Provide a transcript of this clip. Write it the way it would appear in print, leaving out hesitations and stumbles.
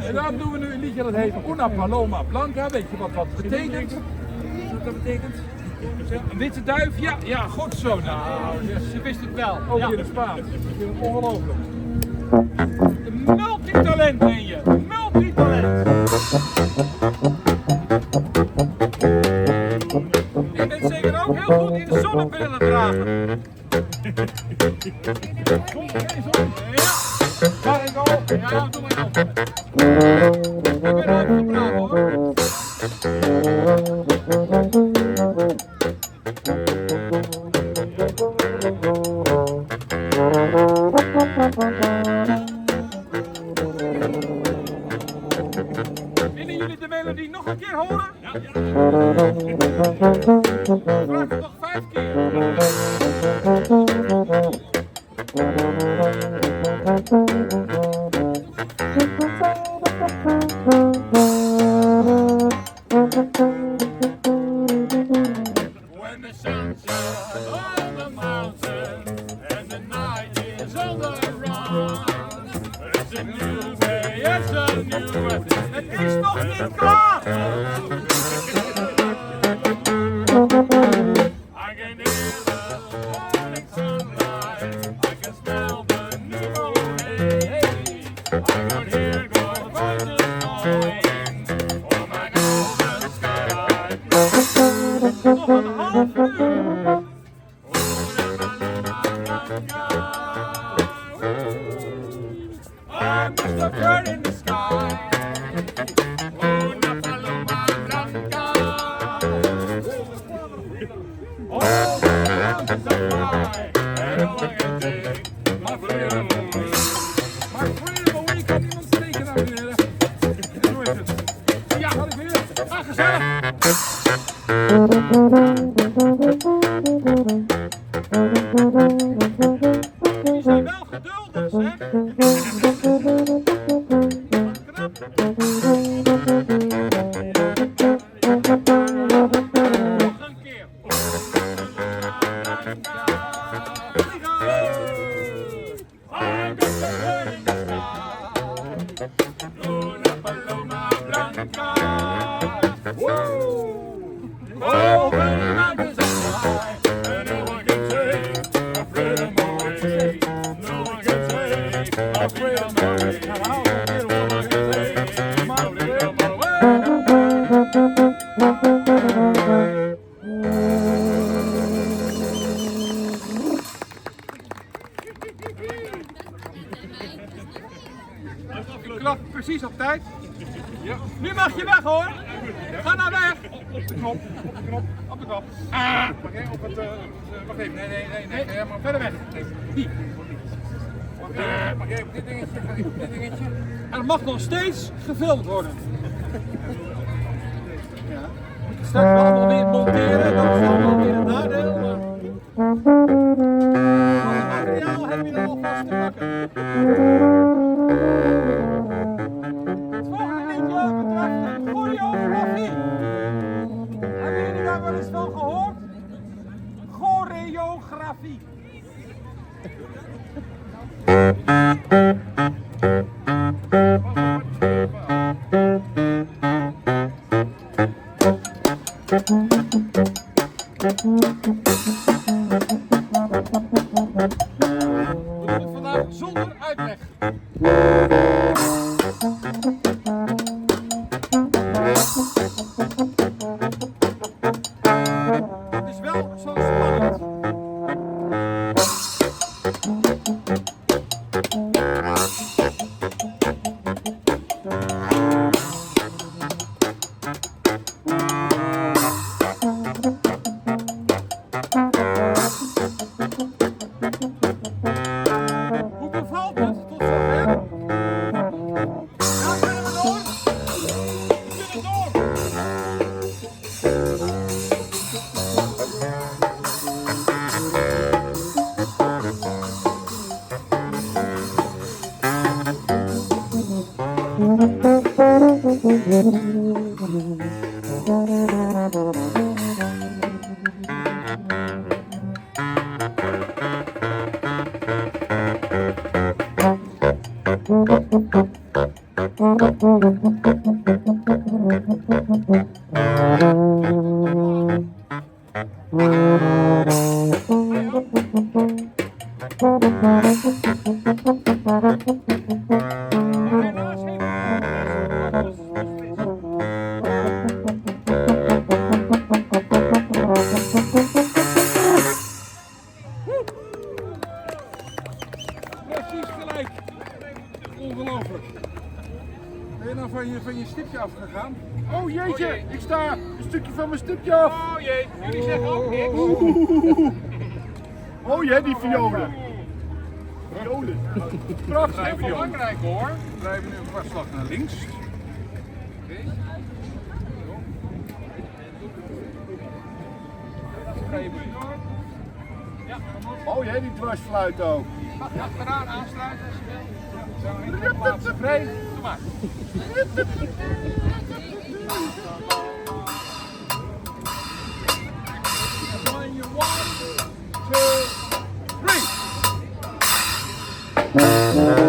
En daarom doen we nu een liedje dat heet Una Paloma Blanca. Weet je wat betekent? Wat dat betekent? Een witte duif? Ja, goed zo. Nou, Ze wist het wel. ook in het Spaans. Ik vind het ongelooflijk. Multitalent ben je. Multitalent. Je bent zeker ook heel goed in zonnebrillen dragen. Ja. Mag ik al? Ja, doe maar op. Ik ben uitgepraat hoor. Willen jullie de melodie nog een keer horen? Ja. Vraag het nog 5 keer. When the sun shines on the mountain and the night is overrun, it's a new day, it's a new way. Het is nog niet klaar! I can hear the morning sunlight, I can smell the new morning. I can hear the voices calling for my golden sky. Nog een half uur. I'm just a bird in the sky. Una paloma blanca. All the mountains are high, and no one can take my freedom away. My freedom away kan niemand steken, dames en heren. Zo is het. Ja, had ik weer. Ah, gezellig. Die zijn wel geduldig, hè? Nog een keer. I'm just a bird in the sky. Una paloma blanca. Woo! Oh, the mountains are high, and no one can take my freedom away. No one can take my freedom away. No one can take my freedom away. Ik klap precies op tijd. Ja. Nu mag je weg hoor. Ga nou weg. Op de knop, op de knop. Ah. Wacht even, nee, maar verder weg. Die. Mag jij op dit dingetje, ga ik op dit dingetje. En het mag nog steeds gefilmd worden. Ja. Moet je straks wel allemaal weer monteren, dat is allemaal weer een nadeel. Maar het materiaal hebben we er alvast te pakken. Het volgende liedje betreft choreografie. Hebben jullie daar wel eens van gehoord? Choreografie. We doen het vandaag zonder uitleg. Het is wel zo spannend. Hoe bevalt het tot zover? Ja, kunnen we door? We kunnen door! Precies gelijk. Ongelooflijk. Ben je nou van je stipje afgegaan? Oh jeetje, ik sta een stukje van mijn stipje af. Oh jee, jullie zeggen ook niks. Oh jee, die violen. Violen. Prachtig. Dat is heel belangrijk hoor. We blijven nu een kwartslag naar links. Ja, Oh jee, die dwarsfluit ook. mag je achteraan aansluiten als je wil. Zo, ik heb plaatsen vrij. Doe maar. On your 1, 2, 3.